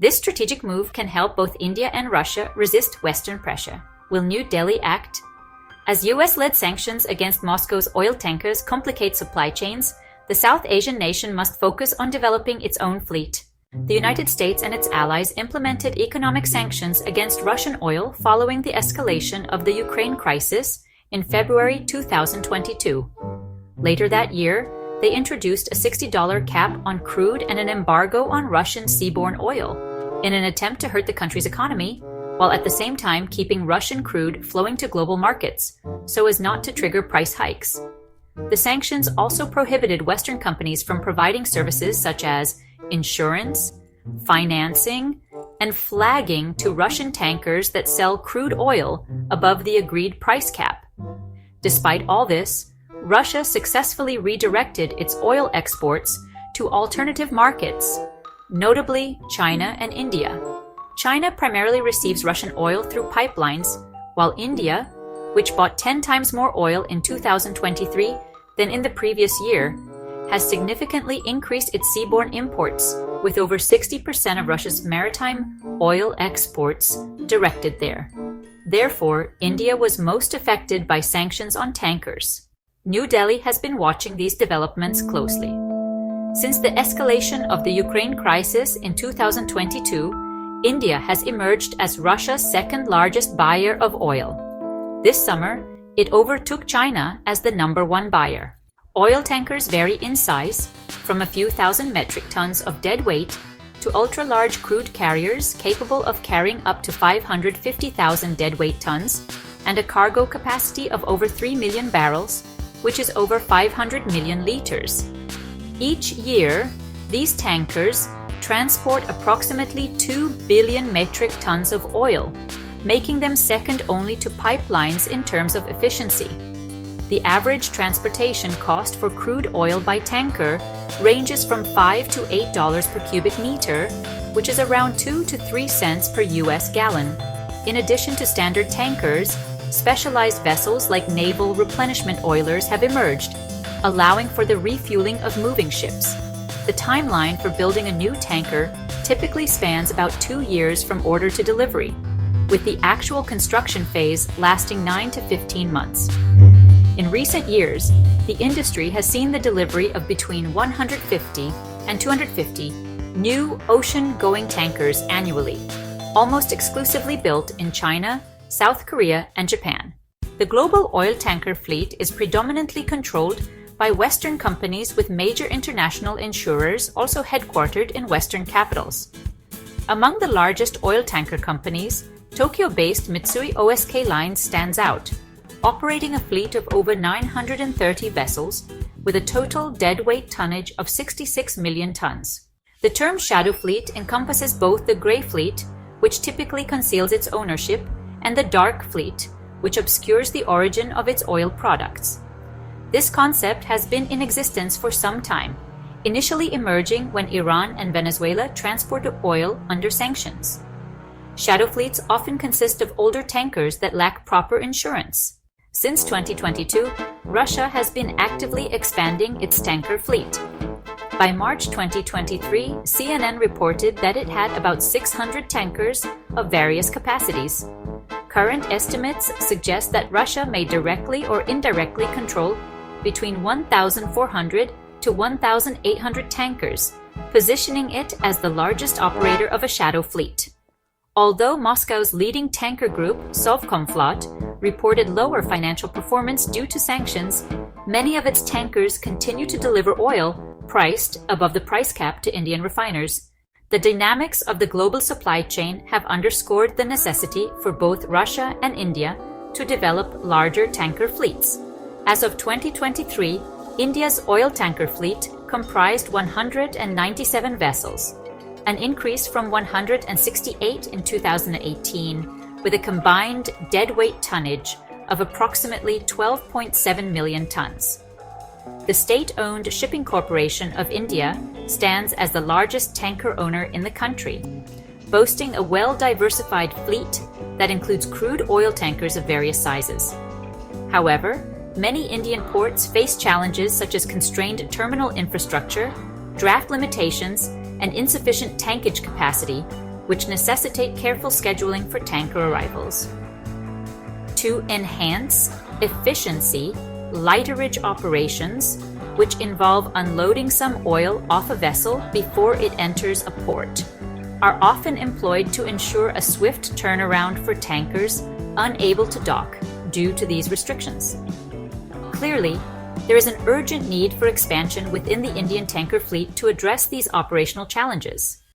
This strategic move can help both India and Russia resist Western pressure. Will New Delhi act? As US-led sanctions against Moscow's oil tankers complicate supply chains, the South Asian nation must focus on developing its own fleet. The United States and its allies implemented economic sanctions against Russian oil following the escalation of the Ukraine crisis in February 2022. Later that year, they introduced a $60 cap on crude and an embargo on Russian seaborne oil in an attempt to hurt the country's economy, while at the same time keeping Russian crude flowing to global markets so as not to trigger price hikes. The sanctions also prohibited Western companies from providing services such as insurance, financing, and flagging to Russian tankers that sell crude oil above the agreed price cap. Despite all this, Russia successfully redirected its oil exports to alternative markets, notably China and India. China primarily receives Russian oil through pipelines, while India, which bought 10 times more oil in 2023 than in the previous year, has significantly increased its seaborne imports, with over 60% of Russia's maritime oil exports directed there. Therefore, India was most affected by sanctions on tankers. New Delhi has been watching these developments closely. Since the escalation of the Ukraine crisis in 2022, India has emerged as Russia's second-largest buyer of oil. This summer, it overtook China as the #1 buyer. Oil tankers vary in size, from a few thousand metric tons of dead weight to ultra-large crude carriers capable of carrying up to 550,000 deadweight tons and a cargo capacity of over 3 million barrels, which is over 500 million liters. Each year, these tankers transport approximately 2 billion metric tons of oil, making them second only to pipelines in terms of efficiency. The average transportation cost for crude oil by tanker ranges from $5 to $8 per cubic meter, which is around 2 to 3 cents per US gallon. In addition to standard tankers, specialized vessels like naval replenishment oilers have emerged, allowing for the refueling of moving ships. The timeline for building a new tanker typically spans about 2 years from order to delivery, with the actual construction phase lasting 9 to 15 months. In recent years, the industry has seen the delivery of between 150 and 250 new ocean-going tankers annually, almost exclusively built in China, South Korea, and Japan. The global oil tanker fleet is predominantly controlled by Western companies, with major international insurers also headquartered in Western capitals. Among the largest oil tanker companies, Tokyo-based Mitsui O.S.K. Line stands out, operating a fleet of over 930 vessels with a total deadweight tonnage of 66 million tons. The term shadow fleet encompasses both the gray fleet, which typically conceals its ownership, and the dark fleet, which obscures the origin of its oil products. This concept has been in existence for some time, initially emerging when Iran and Venezuela transported oil under sanctions. Shadow fleets often consist of older tankers that lack proper insurance. Since 2022, Russia has been actively expanding its tanker fleet. By March 2023, CNN reported that it had about 600 tankers of various capacities. Current estimates suggest that Russia may directly or indirectly control between 1,400 to 1,800 tankers, positioning it as the largest operator of a shadow fleet. Although Moscow's leading tanker group, Sovcomflot, reported lower financial performance due to sanctions, many of its tankers continue to deliver oil priced above the price cap to Indian refiners. The dynamics of the global supply chain have underscored the necessity for both Russia and India to develop larger tanker fleets. As of 2023, India's oil tanker fleet comprised 197 vessels, an increase from 168 in 2018, with a combined deadweight tonnage of approximately 12.7 million tons. The state-owned Shipping Corporation of India stands as the largest tanker owner in the country, boasting a well-diversified fleet that includes crude oil tankers of various sizes. However, many Indian ports face challenges such as constrained terminal infrastructure, draft limitations, and insufficient tankage capacity, which necessitate careful scheduling for tanker arrivals. To enhance efficiency, lighterage operations, which involve unloading some oil off a vessel before it enters a port, are often employed to ensure a swift turnaround for tankers unable to dock due to these restrictions. Clearly, there is an urgent need for expansion within the Indian tanker fleet to address these operational challenges.